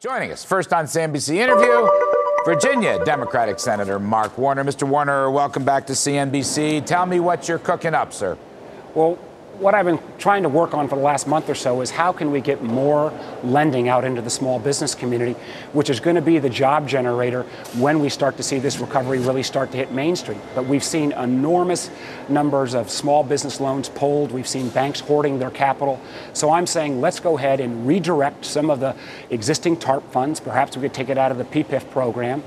Joining us first on CNBC interview, Virginia Democratic Senator Mark Warner. Mr. Warner, welcome back to CNBC. Tell me what you're cooking up, sir. Well, what I've been trying to work on for the last month or so is how can we get more lending out into the small business community, which is going to be the job generator when we start to see this recovery really start to hit Main Street. But we've seen enormous numbers of small business loans pulled. We've seen banks hoarding their capital. So I'm saying let's go ahead and redirect some of the existing TARP funds. Perhaps we could take it out of the PPIF program,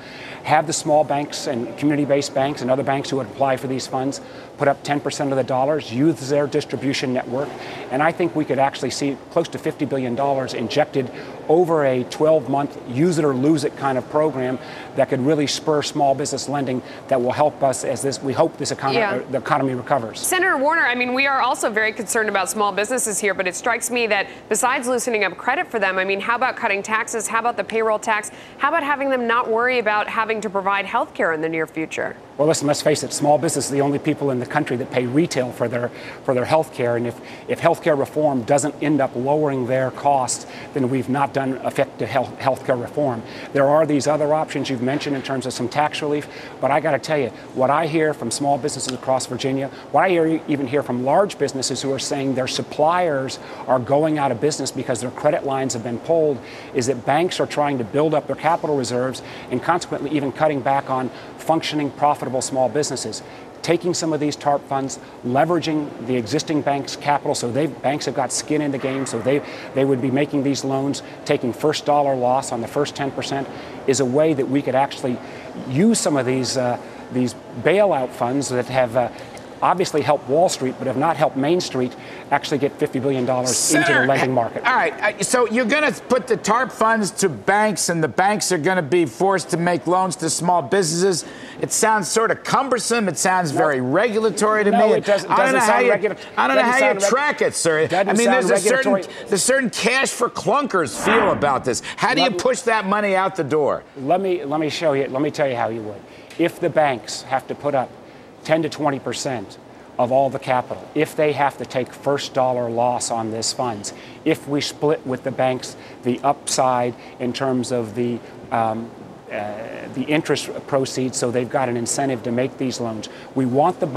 have the small banks and community-based banks and other banks who would apply for these funds put up 10% of the dollars, use their distribution network, and I think we could actually see close to $50 billion injected over a 12-month use it or lose it kind of program that could really spur small business lending that will help us as we hope the economy recovers. Senator Warner, I mean, we are also very concerned about small businesses here, but it strikes me that besides loosening up credit for them, I mean, how about cutting taxes? How about the payroll tax? How about having them not worry about having to provide health care in the near future? Well, listen, let's face it, small business is the only people in the country that pay retail for their health care. And if health care reform doesn't end up lowering their costs, then we've not done effective health care reform. There are these other options you've mentioned in terms of some tax relief. But I got to tell you, what I hear from small businesses across Virginia, what I even hear from large businesses who are saying their suppliers are going out of business because their credit lines have been pulled, is that banks are trying to build up their capital reserves and consequently even cutting back on functioning, profitable small businesses. Taking some of these TARP funds, leveraging the existing banks' capital, so banks have got skin in the game, so they would be making these loans, taking first dollar loss on the first 10%, is a way that we could actually use some of these bailout funds that have obviously helped Wall Street, but have not helped Main Street, actually get $50 billion into the lending market. All right, so you're going to put the TARP funds to banks, and the banks are going to be forced to make loans to small businesses. It sounds sort of cumbersome. It sounds very regulatory to me. It doesn't sound regulatory. I don't know how you track it, sir. I mean, there's a certain cash for clunkers feel about this. How do you push that money out the door? Let me show you. Let me tell you how you would. If the banks have to put up 10 to 20% of all the capital, if they have to take first dollar loss on these funds, if we split with the banks the upside in terms of the interest proceeds, so they've got an incentive to make these loans. We want the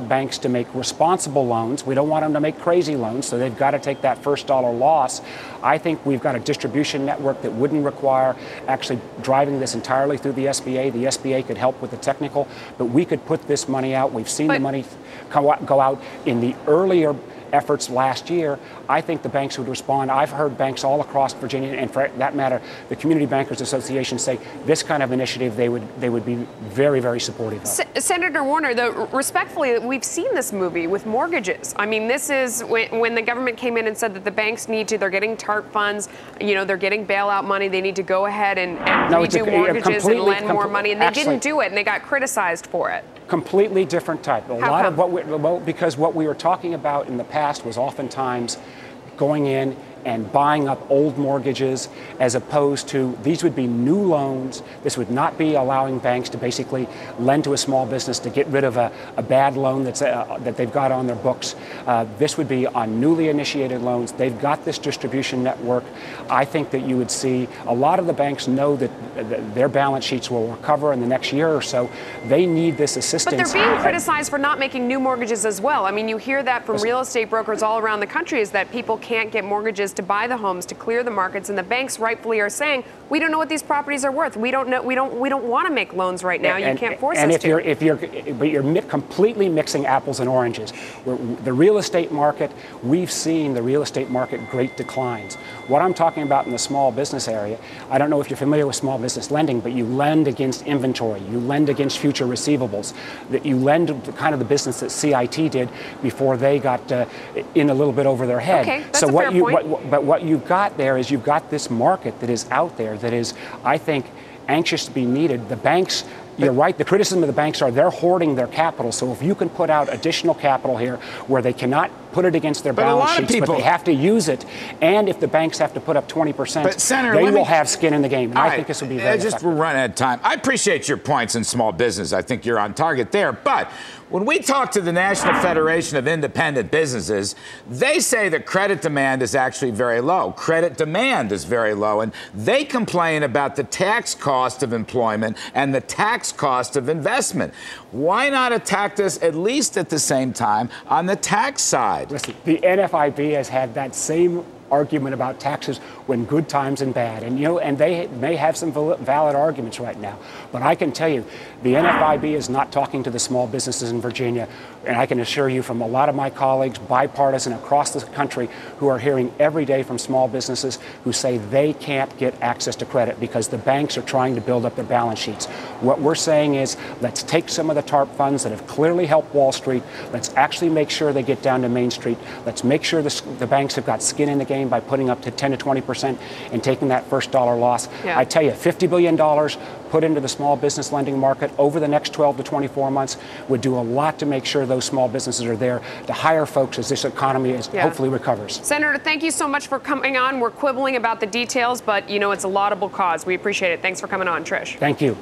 banks to make responsible loans. We don't want them to make crazy loans, so they've got to take that first dollar loss. I think we've got a distribution network that wouldn't require actually driving this entirely through the SBA. The SBA could help with the technical, but we could put this money out. We've seen the money go out in the earlier efforts last year. I think the banks would respond. I've heard banks all across Virginia, and for that matter, the Community Bankers Association, say this kind of initiative they would be very, very supportive of. Senator Warner, though, respectfully, we've seen this movie with mortgages. I mean, this is when the government came in and said that the banks they're getting TARP funds, they're getting bailout money, they need to go ahead and redo mortgages and lend more money, and they didn't do it, and they got criticized for it. Completely different type. Because what we were talking about in the past was oftentimes going in and buying up old mortgages, as opposed to these would be new loans. This would not be allowing banks to basically lend to a small business to get rid of a bad loan that they've got on their books. This would be on newly initiated loans. They've got this distribution network. I think that you would see a lot of the banks know that their balance sheets will recover in the next year or so. They need this assistance. But they're being criticized for not making new mortgages as well. I mean, you hear that from real estate brokers all around the country, is that people can't get mortgages to buy the homes, to clear the markets, and the banks rightfully are saying, we don't know what these properties are worth. We don't know. We don't want to make loans right now. You can't force us to. But you're completely mixing apples and oranges. The real estate market, we've seen the real estate market great declines. What I'm talking about in the small business area, I don't know if you're familiar with small business lending, but you lend against inventory, you lend against future receivables, that you lend to kind of the business that CIT did before they got in a little bit over their head. Okay, that's a fair point. But what you've got there is you've got this market that is out there that is, I think, anxious to be needed. The banks, you're right, the criticism of the banks are they're hoarding their capital. So if you can put out additional capital here where they cannot put it against their balance sheets, but they have to use it, and if the banks have to put up 20%, they will have skin in the game. And I think this will be very effective. We're running out of time. I appreciate your points in small business. I think you're on target there. But when we talk to the National Federation of Independent Businesses, they say that credit demand is actually very low. Credit demand is very low. And they complain about the tax cost of employment and the tax cost of investment. Why not attack this at least at the same time on the tax side? Listen, the NFIB has had that same argument about taxes when good times and bad. And, and they may have some valid arguments right now. But I can tell you, the NFIB is not talking to the small businesses in Virginia. And I can assure you from a lot of my colleagues, bipartisan across the country, who are hearing every day from small businesses who say they can't get access to credit because the banks are trying to build up their balance sheets. What we're saying is, let's take some of the TARP funds that have clearly helped Wall Street. Let's actually make sure they get down to Main Street. Let's make sure the banks have got skin in the game by putting up to 10 to 20% and taking that first dollar loss. Yeah. I tell you, $50 billion put into the small business lending market over the next 12 to 24 months would do a lot to make sure those small businesses are there to hire folks as this economy hopefully recovers. Senator, thank you so much for coming on. We're quibbling about the details, but it's a laudable cause. We appreciate it. Thanks for coming on, Trish. Thank you.